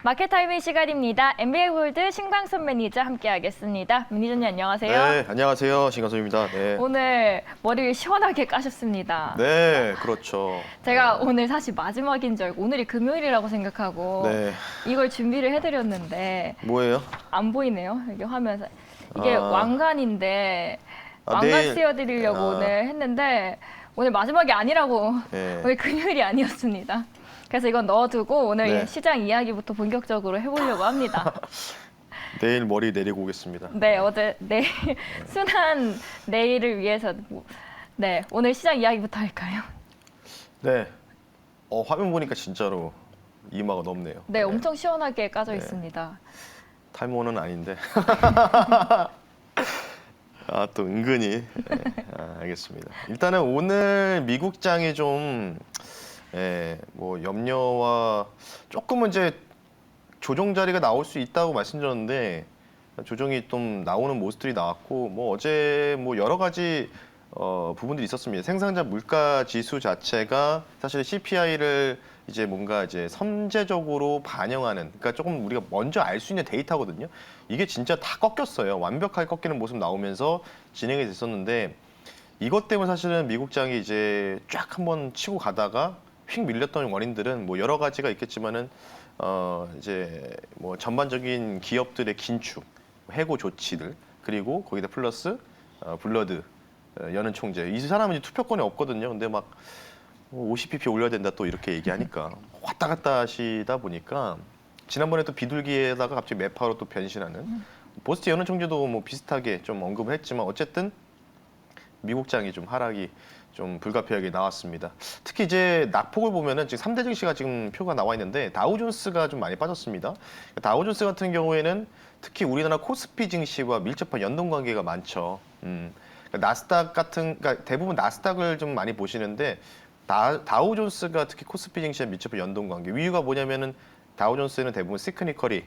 마켓타이밍 시간입니다. MBA골드 신광섭 매니저 함께하겠습니다. 매니저님 안녕하세요. 네, 안녕하세요. 신광섭입니다. 네. 오늘 머리를 시원하게 까셨습니다. 네, 그렇죠. 제가 오늘 사실 마지막인 줄 알고 오늘이 금요일이라고 생각하고 네. 이걸 준비를 해드렸는데 뭐예요? 안 보이네요. 여기 화면에서. 이게 왕관인데 아, 왕관 내일- 씌워드리려고 오늘 했는데 오늘 마지막이 아니라고 네. 오늘 금요일이 아니었습니다. 그래서 이건 넣어두고 오늘 네. 시장 이야기부터 본격적으로 해보려고 합니다. 내일 머리 내리고 오겠습니다. 네, 어제 내일 순한 내일을 위해서 네 오늘 시장 이야기부터 할까요? 네. 화면 보니까 진짜로 이마가 넓네요. 네, 엄청 시원하게 까져 네. 있습니다. 탈모는 아닌데. 아, 또 은근히. 네. 알겠습니다. 일단은 오늘 미국장이 좀 뭐 염려와 조금은 이제 조정 자리가 나올 수 있다고 말씀드렸는데 조정이 좀 나오는 모습들이 나왔고 뭐 어제 뭐 여러 가지 부분들이 있었습니다. 생산자 물가 지수 자체가 사실 CPI를 이제 뭔가 이제 선제적으로 반영하는 그러니까 조금 우리가 먼저 알 수 있는 데이터거든요. 이게 진짜 다 꺾였어요. 완벽하게 꺾이는 모습 나오면서 진행이 됐었는데 이것 때문에 사실은 미국장이 이제 쫙 한번 치고 가다가 휙 밀렸던 원인들은 뭐 여러 가지가 있겠지만은 이제 뭐 전반적인 기업들의 긴축, 해고 조치들 그리고 거기다 플러스 블러드 여는 총재 이 사람은 이제 투표권이 없거든요. 근데 막 50pp 올려야 된다 또 이렇게 얘기하니까 왔다 갔다 하시다 보니까 지난번에 또 비둘기에다가 갑자기 매파로 또 변신하는 보스트 여는 총재도 뭐 비슷하게 좀 언급을 했지만 어쨌든 미국장이 좀 하락이 좀 불가피하게 나왔습니다. 특히 이제 낙폭을 보면은 지금 3대 증시가 지금 표가 나와 있는데 다우존스가 좀 많이 빠졌습니다. 다우존스 같은 경우에는 특히 우리나라 코스피 증시와 밀접한 연동 관계가 많죠. 그러니까 나스닥 같은 그러니까 대부분 나스닥을 좀 많이 보시는데 다우존스가 특히 코스피 증시와 밀접한 연동 관계. 이유가 뭐냐면은 다우존스는 대부분 시크니컬이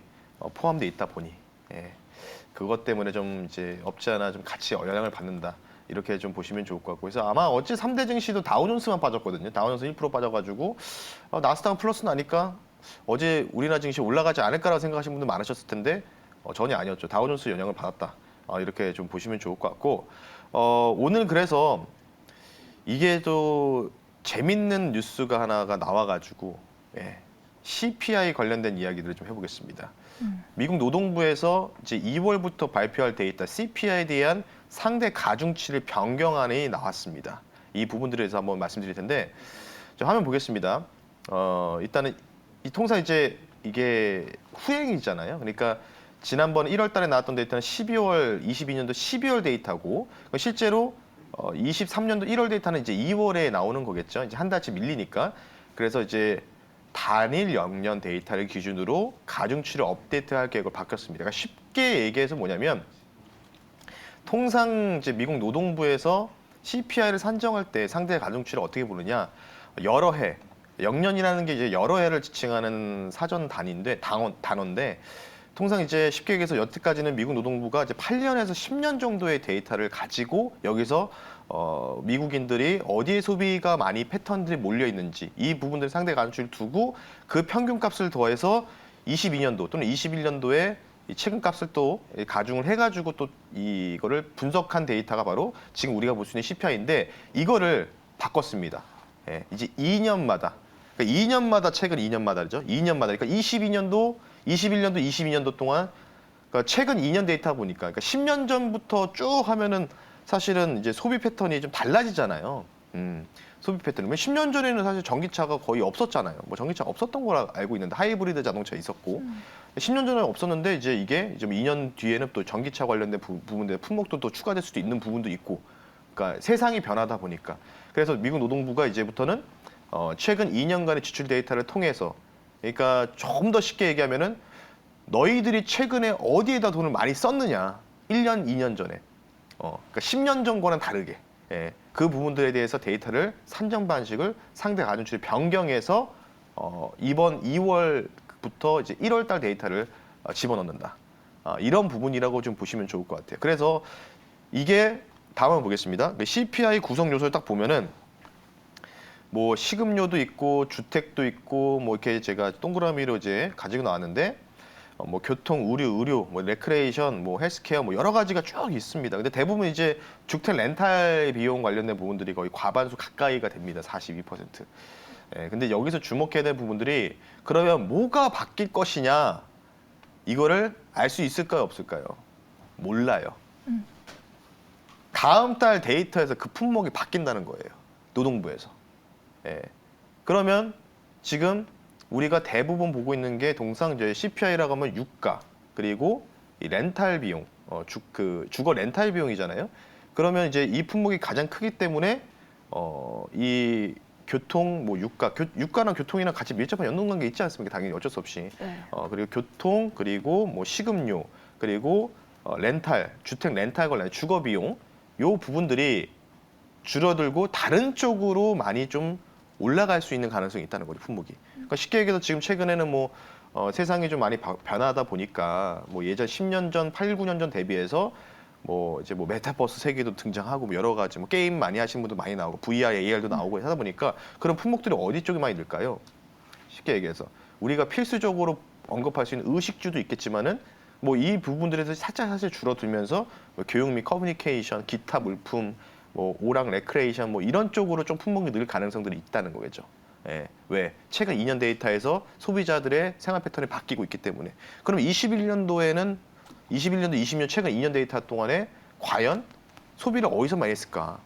포함되어 있다 보니 그것 때문에 좀 이제 없지 않아 좀 같이 영향을 받는다. 이렇게 좀 보시면 좋을 것 같고 그래서 아마 어제 3대 증시도 다우존스만 빠졌거든요. 다우존스 1% 빠져가지고 나스닥은 플러스 나니까 어제 우리나라 증시 올라가지 않을까라고 생각하시는 분들 많으셨을 텐데 전혀 아니었죠. 다우존스 영향을 받았다. 이렇게 좀 보시면 좋을 것 같고 오늘 그래서 이게 또 재밌는 뉴스가 하나가 나와가지고 CPI 관련된 이야기들을 좀 해보겠습니다. 미국 노동부에서 이제 2월부터 발표할 데이터 CPI에 대한 상대 가중치를 변경안이 나왔습니다. 이 부분들에 대해서 한번 말씀드릴 텐데 저 화면 보겠습니다. 일단은 이 통상 이제 이게 후행이잖아요. 그러니까 지난번 1월 달에 나왔던 데이터는 22년도 12월 데이터고 실제로 23년도 1월 데이터는 이제 2월에 나오는 거겠죠. 이제 한 달치 밀리니까. 그래서 이제 단일 연년 데이터를 기준으로 가중치를 업데이트할 계획으로 바뀌었습니다. 그러니까 쉽게 얘기해서 뭐냐면 통상 이제 미국 노동부에서 CPI를 산정할 때 상대 가중치를 어떻게 보느냐 여러 해 영년이라는 게 이제 여러 해를 지칭하는 사전 단어인데 통상 이제 쉽게 얘기해서 여태까지는 미국 노동부가 이제 8년에서 10년 정도의 데이터를 가지고 여기서 미국인들이 어디에 소비가 많이 패턴들이 몰려 있는지 이 부분들 상대 가중치를 두고 그 평균값을 더해서 22년도 또는 21년도에 이 최근값을 또 가중을 해가지고 또 이거를 분석한 데이터가 바로 지금 우리가 볼 수 있는 CPI인데 이거를 바꿨습니다. 이제 2년마다 그러니까 2년마다 최근 2년마다죠. 2년마다 그러니까 22년도, 21년도, 22년도 동안 그러니까 최근 2년 데이터 보니까 그러니까 10년 전부터 쭉 하면은 사실은 이제 소비 패턴이 좀 달라지잖아요. 소비 패턴. 10년 전에는 사실 전기차가 거의 없었잖아요. 뭐 전기차 없었던 거라 알고 있는데 하이브리드 자동차 있었고 10년 전에 없었는데 이제 이게 좀 2년 뒤에는 또 전기차 관련된 부분들 품목도 또 추가될 수도 있는 부분도 있고. 그러니까 세상이 변하다 보니까. 그래서 미국 노동부가 이제부터는 최근 2년간의 지출 데이터를 통해서 그러니까 좀 더 쉽게 얘기하면은 너희들이 최근에 어디에다 돈을 많이 썼느냐 1년, 2년 전에 그러니까 10년 전과는 다르게 그 부분들에 대해서 데이터를 산정 방식을 상대 가중치를 변경해서 이번 2월부터 이제 1월 달 데이터를 집어넣는다. 이런 부분이라고 좀 보시면 좋을 것 같아요. 그래서 이게 다음 한번 보겠습니다. CPI 구성 요소를 딱 보면은 뭐 식음료도 있고 주택도 있고 뭐 이렇게 제가 동그라미로 이제 가지고 나왔는데 뭐 교통, 의료, 뭐 레크레이션, 뭐 헬스케어 뭐 여러 가지가 쭉 있습니다. 근데 대부분 이제 주택 렌탈 비용 관련된 부분들이 거의 과반수 가까이가 됩니다. 42%. 예, 근데 여기서 주목해야 될 부분들이 그러면 뭐가 바뀔 것이냐 이거를 알 수 있을까요, 없을까요? 몰라요. 다음 달 데이터에서 그 품목이 바뀐다는 거예요. 노동부에서. 예. 그러면 지금 우리가 대부분 보고 있는 게 동상 이제 CPI라고 하면 유가 그리고 이 렌탈 비용, 주거 렌탈 비용이잖아요. 그러면 이제 이 품목이 가장 크기 때문에 이 교통, 뭐 유가랑 교통이랑 같이 밀접한 연동관계 있지 않습니까? 당연히 어쩔 수 없이. 네. 그리고 교통, 그리고 뭐 식음료, 그리고 렌탈, 주택 렌탈 관련 주거 비용, 요 부분들이 줄어들고 다른 쪽으로 많이 좀 올라갈 수 있는 가능성이 있다는 거죠, 품목이. 그러니까 쉽게 얘기해서 지금 최근에는 뭐 세상이 좀 많이 변하다 보니까 뭐 예전 10년 전, 8, 9년 전 대비해서 뭐 이제 뭐 메타버스 세계도 등장하고 뭐 여러 가지 뭐 게임 많이 하시는 분도 많이 나오고 VR, AR도 나오고 하다 보니까 그런 품목들이 어디 쪽에 많이 늘까요? 쉽게 얘기해서 우리가 필수적으로 언급할 수 있는 의식주도 있겠지만은 뭐 이 부분들에서 살짝 줄어들면서 뭐 교육 및 커뮤니케이션, 기타 물품, 뭐 오락 레크레이션 뭐 이런 쪽으로 좀 품목이 늘 가능성들이 있다는 거겠죠. 예. 왜? 최근 2년 데이터에서 소비자들의 생활 패턴이 바뀌고 있기 때문에. 그럼 21년도, 20년 최근 2년 데이터 동안에 과연 소비를 어디서 많이 했을까?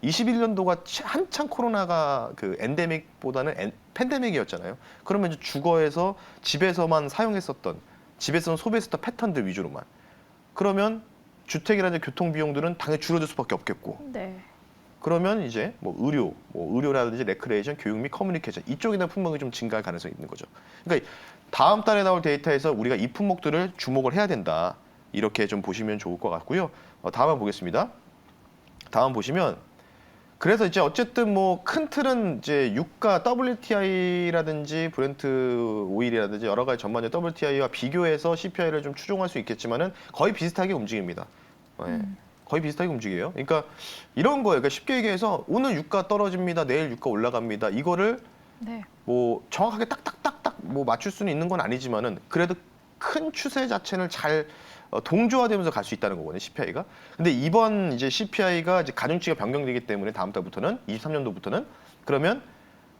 21년도가 한창 코로나가 그 엔데믹보다는 팬데믹이었잖아요. 그러면 이제 주거에서 집에서만 사용했었던, 집에서는 소비했었던 패턴들 위주로만. 그러면 주택이라든지 교통 비용들은 당연히 줄어들 수밖에 없겠고. 네. 그러면 이제 뭐 의료라든지 레크레이션, 교육 및 커뮤니케이션 이쪽에 대한 품목이 좀 증가할 가능성이 있는 거죠. 그러니까 다음 달에 나올 데이터에서 우리가 이 품목들을 주목을 해야 된다. 이렇게 좀 보시면 좋을 것 같고요. 다음 한번 보겠습니다. 다음 보시면 그래서 이제 어쨌든 뭐 큰 틀은 이제 유가 WTI라든지 브렌트 오일이라든지 여러 가지 전반적 WTI와 비교해서 CPI를 좀 추종할 수 있겠지만은 거의 비슷하게 움직입니다. 네. 거의 비슷하게 움직여요. 그러니까 이런 거예요. 그러니까 쉽게 얘기해서 오늘 유가 떨어집니다. 내일 유가 올라갑니다. 이거를 네. 뭐 정확하게 딱딱딱딱 뭐 맞출 수는 있는 건 아니지만은 그래도 큰 추세 자체는 잘 동조화되면서 갈 수 있다는 거거든요, CPI가. 근데 이번 이제 CPI가 이제 가중치가 변경되기 때문에 다음 달부터는 23년도부터는 그러면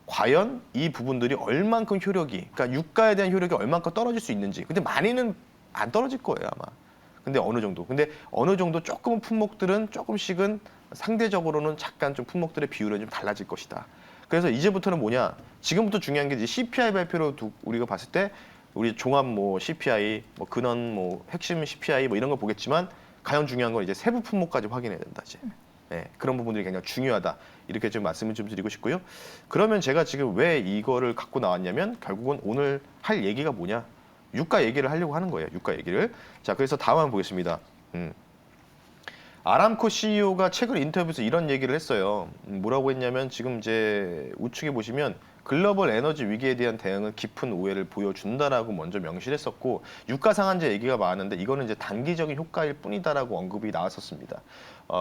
과연 이 부분들이 얼만큼 효력이, 그러니까 유가에 대한 효력이 얼만큼 떨어질 수 있는지. 근데 많이는 안 떨어질 거예요, 아마. 근데 어느 정도. 근데 어느 정도 조금은 품목들은 조금씩은 상대적으로는 잠깐 좀 품목들의 비율은 좀 달라질 것이다. 그래서 이제부터는 뭐냐? 지금부터 중요한 게 이제 CPI 발표로 우리가 봤을 때 우리 종합 뭐 CPI, 뭐 근원 뭐 핵심 CPI 뭐 이런 거 보겠지만 가장 중요한 건 이제 세부 품목까지 확인해야 된다. 이제. 네, 그런 부분들이 굉장히 중요하다. 이렇게 좀 말씀을 좀 드리고 싶고요. 그러면 제가 지금 왜 이거를 갖고 나왔냐면 결국은 오늘 할 얘기가 뭐냐? 유가 얘기를 하려고 하는 거예요. 유가 얘기를. 자, 그래서 다음 한번 보겠습니다. 아람코 CEO가 최근 인터뷰에서 이런 얘기를 했어요. 뭐라고 했냐면 지금 이제 우측에 보시면 글로벌 에너지 위기에 대한 대응은 깊은 오해를 보여준다라고 먼저 명시를 했었고 유가 상한제 얘기가 많은데 이거는 이제 단기적인 효과일 뿐이다라고 언급이 나왔었습니다.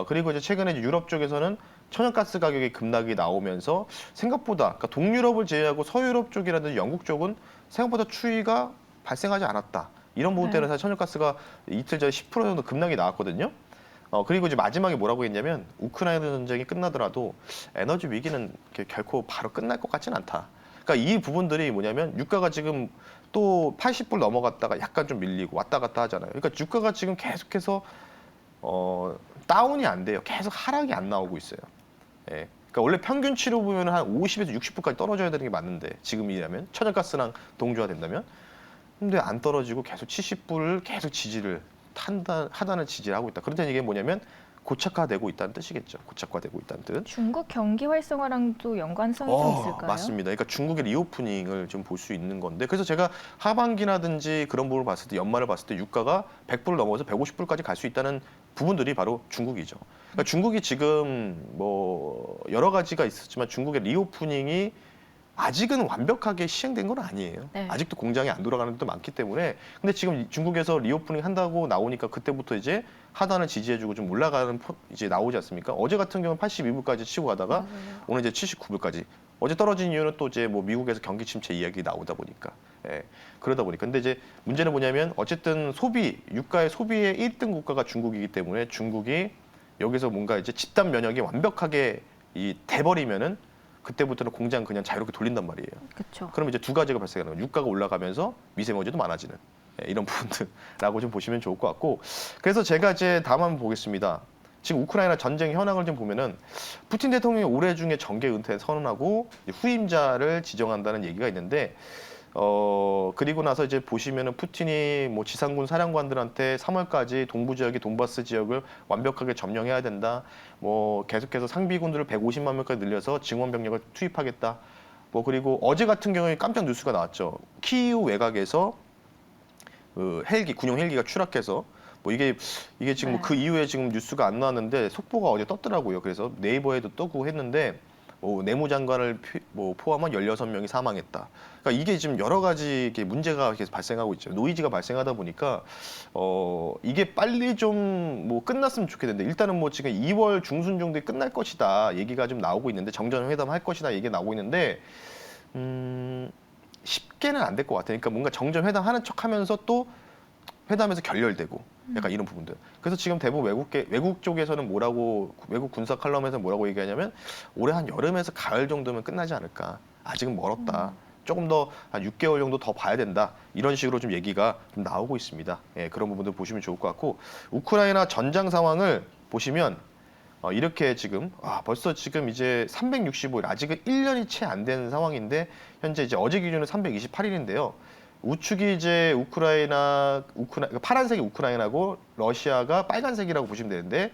그리고 이제 최근에 이제 유럽 쪽에서는 천연가스 가격의 급락이 나오면서 생각보다 그러니까 동유럽을 제외하고 서유럽 쪽이라든지 영국 쪽은 생각보다 추위가 발생하지 않았다. 이런 부분 때문에 사실 천연가스가 이틀 전에 10% 정도 급락이 나왔거든요. 그리고 이제 마지막에 뭐라고 했냐면 우크라이나 전쟁이 끝나더라도 에너지 위기는 결코 바로 끝날 것 같지는 않다. 그러니까 이 부분들이 뭐냐면 유가가 지금 또 80불 넘어갔다가 약간 좀 밀리고 왔다 갔다 하잖아요. 그러니까 유가가 지금 계속해서 다운이 안 돼요. 계속 하락이 안 나오고 있어요. 예. 그러니까 원래 평균치로 보면 한 50에서 60불까지 떨어져야 되는 게 맞는데 지금이라면 천연가스랑 동조화된다면 근데 안 떨어지고 계속 70불을 계속 지지를 하단을 지지를 하고 있다. 그렇다는 얘기는 뭐냐면 고착화되고 있다는 뜻이겠죠. 고착화되고 있다는 뜻. 중국 경기 활성화랑도 연관성이 좀 있을까요? 맞습니다. 그러니까 중국의 리오프닝을 좀 볼 수 있는 건데 그래서 제가 하반기라든지 그런 부분을 봤을 때 연말을 봤을 때 유가가 100불을 넘어서 150불까지 갈 수 있다는 부분들이 바로 중국이죠. 그러니까 중국이 지금 뭐 여러 가지가 있었지만 중국의 리오프닝이 아직은 완벽하게 시행된 건 아니에요. 네. 아직도 공장이 안 돌아가는 데도 많기 때문에 근데 지금 중국에서 리오프닝 한다고 나오니까 그때부터 이제 하단을 지지해주고 좀 올라가는 이제 나오지 않습니까? 어제 같은 경우는 82불까지 치고 가다가 맞아요. 오늘 이제 79불까지 어제 떨어진 이유는 또 이제 뭐 미국에서 경기 침체 이야기 나오다 보니까. 예, 그러다 보니까. 근데 이제 문제는 뭐냐면 어쨌든 소비, 유가의 소비의 1등 국가가 중국이기 때문에 중국이 여기서 뭔가 이제 집단 면역이 완벽하게 돼버리면은 그때부터는 공장 그냥 자유롭게 돌린단 말이에요. 그렇죠. 그럼 이제 두 가지가 발생하는 거예요. 유가가 올라가면서 미세먼지도 많아지는 이런 부분들라고 좀 보시면 좋을 것 같고. 그래서 제가 이제 다음 한번 보겠습니다. 지금 우크라이나 전쟁 현황을 좀 보면은 푸틴 대통령이 올해 중에 정계 은퇴 선언하고 후임자를 지정한다는 얘기가 있는데 그리고 나서 이제 보시면은 푸틴이 뭐 지상군 사령관들한테 3월까지 동부 지역의 돈바스 지역을 완벽하게 점령해야 된다. 뭐 계속해서 상비군들을 150만 명까지 늘려서 증원 병력을 투입하겠다. 뭐 그리고 어제 같은 경우에 깜짝 뉴스가 나왔죠. 키이우 외곽에서 그 헬기, 군용 헬기가 추락해서 뭐 이게 지금 네. 그 이후에 지금 뉴스가 안 나왔는데 속보가 어제 떴더라고요. 그래서 네이버에도 뜨고 했는데 내무장관을 포함한 16명이 사망했다. 그러니까 이게 지금 여러 가지 이게 문제가 계속 발생하고 있죠. 노이즈가 발생하다 보니까 이게 빨리 좀 뭐 끝났으면 좋겠는데 일단은 뭐 지금 2월 중순 정도에 끝날 것이다 얘기가 좀 나오고 있는데 정전회담 할 것이다 얘기가 나오고 있는데 쉽게는 안 될 것 같아요. 그러니까 뭔가 정전회담 하는 척하면서 또 회담에서 결렬되고 약간 이런 부분들. 그래서 지금 대부분 외국 쪽에서는 외국 군사 칼럼에서 뭐라고 얘기하냐면 올해 한 여름에서 가을 정도면 끝나지 않을까. 아직은 멀었다. 조금 더 한 6개월 정도 더 봐야 된다. 이런 식으로 좀 얘기가 좀 나오고 있습니다. 예, 그런 부분들 보시면 좋을 것 같고 우크라이나 전장 상황을 보시면 이렇게 지금 벌써 지금 이제 365일 아직은 1년이 채 안 된 상황인데 현재 이제 어제 기준은 328일인데요. 우측이 이제 우크라이나 파란색이 우크라이나고 러시아가 빨간색이라고 보시면 되는데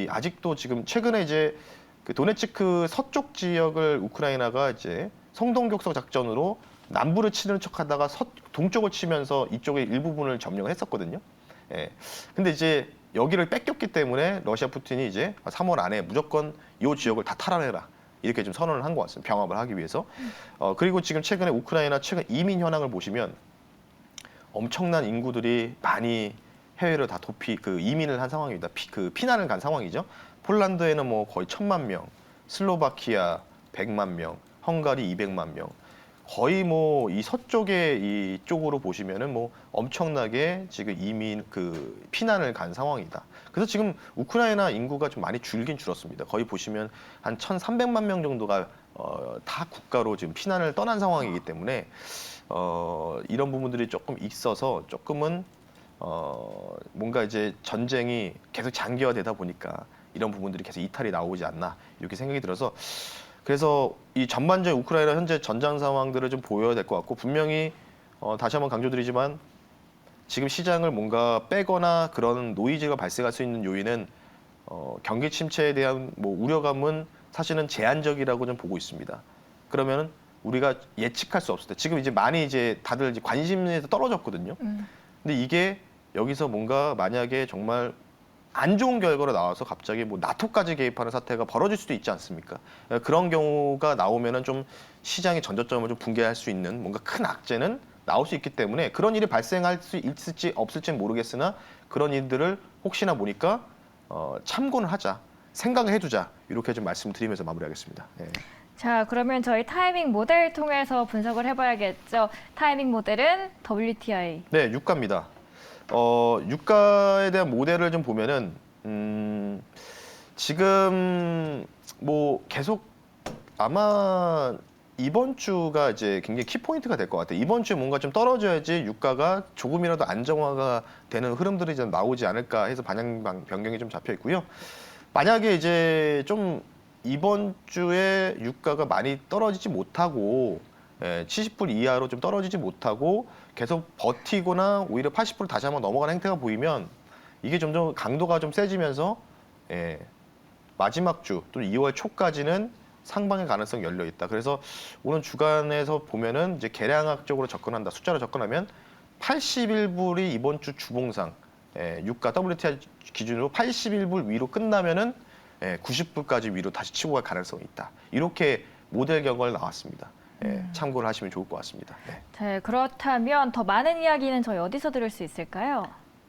아직도 지금 최근에 이제 그 도네츠크 서쪽 지역을 우크라이나가 이제 성동격서 작전으로 남부를 치는 척하다가 동쪽을 치면서 이쪽의 일부분을 점령을 했었거든요. 예. 근데 이제 여기를 뺏겼기 때문에 러시아 푸틴이 이제 3월 안에 무조건 이 지역을 다 탈환해라. 이렇게 좀 선언을 한 것 같습니다. 병합을 하기 위해서. 그리고 지금 최근에 우크라이나 최근 이민 현황을 보시면 엄청난 인구들이 많이 해외로 다 이민을 한 상황입니다. 피난을 간 상황이죠. 폴란드에는 뭐 거의 1,000만 명, 슬로바키아 100만 명, 헝가리 200만 명. 거의 뭐 이 서쪽의 이쪽으로 보시면은 뭐 엄청나게 지금 피난을 간 상황이다. 그래서 지금 우크라이나 인구가 좀 많이 줄긴 줄었습니다. 거의 보시면 한 1,300만 명 정도가 다 국가로 지금 피난을 떠난 상황이기 때문에 이런 부분들이 조금 있어서 조금은 뭔가 이제 전쟁이 계속 장기화되다 보니까 이런 부분들이 계속 이탈이 나오지 않나 이렇게 생각이 들어서 그래서 이 전반적인 우크라이나 현재 전장 상황들을 좀 보여야 될 것 같고 분명히 다시 한번 강조드리지만 지금 시장을 뭔가 빼거나 그런 노이즈가 발생할 수 있는 요인은 경기 침체에 대한 뭐 우려감은 사실은 제한적이라고 좀 보고 있습니다. 그러면 우리가 예측할 수 없을 때 지금 이제 많이 이제 다들 이제 관심에서 떨어졌거든요. 근데 이게 여기서 뭔가 만약에 정말 안 좋은 결과로 나와서 갑자기 뭐 나토까지 개입하는 사태가 벌어질 수도 있지 않습니까? 그런 경우가 나오면은 좀 시장의 전저점을 좀 붕괴할 수 있는 뭔가 큰 악재는 나올 수 있기 때문에 그런 일이 발생할 수 있을지 없을지는 모르겠으나 그런 일들을 혹시나 보니까 참고는 하자, 생각을 해두자 이렇게 좀 말씀드리면서 마무리하겠습니다. 예. 자, 그러면 저희 타이밍 모델 통해서 분석을 해봐야겠죠. 타이밍 모델은 WTI. 네, 유가입니다. 유가에 대한 모델을 좀 보면은 지금 뭐 계속 아마 이번 주가 이제 굉장히 키포인트가 될 것 같아요. 이번 주에 뭔가 좀 떨어져야지 유가가 조금이라도 안정화가 되는 흐름들이 좀 나오지 않을까 해서 방향 변경이 좀 잡혀 있고요. 만약에 이제 좀 이번 주에 유가가 많이 떨어지지 못하고 70불 이하로 좀 떨어지지 못하고 계속 버티거나 오히려 80불 다시 한번 넘어가는 행태가 보이면 이게 점점 강도가 좀 세지면서 마지막 주 또는 2월 초까지는 상방의 가능성이 열려 있다. 그래서 오늘 주간에서 보면은 이제 계량학적으로 접근한다. 숫자로 접근하면 81불이 이번 주 주봉상 유가 WTI 기준으로 81불 위로 끝나면은 90불까지 위로 다시 치고 갈 가능성이 있다. 이렇게 모델 결과가 나왔습니다. 참고를 하시면 좋을 것 같습니다. 네. 자, 그렇다면 더 많은 이야기는 저희 어디서 들을 수 있을까요?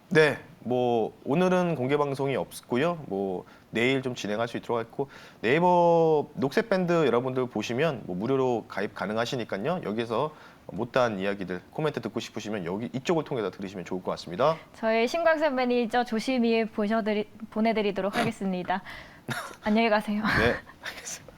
네, 뭐 오늘은 공개 방송이 없고요. 뭐 내일 좀 진행할 수 있도록 했고 네이버 녹색 밴드 여러분들 보시면 뭐 무료로 가입 가능하시니까요. 여기서 못다한 이야기들 코멘트 듣고 싶으시면 여기 이쪽을 통해서 들으시면 좋을 것 같습니다. 저희 신광섭 매니저 조심히 보내드리도록 하겠습니다. 안녕히 가세요. 네, 알겠습니다.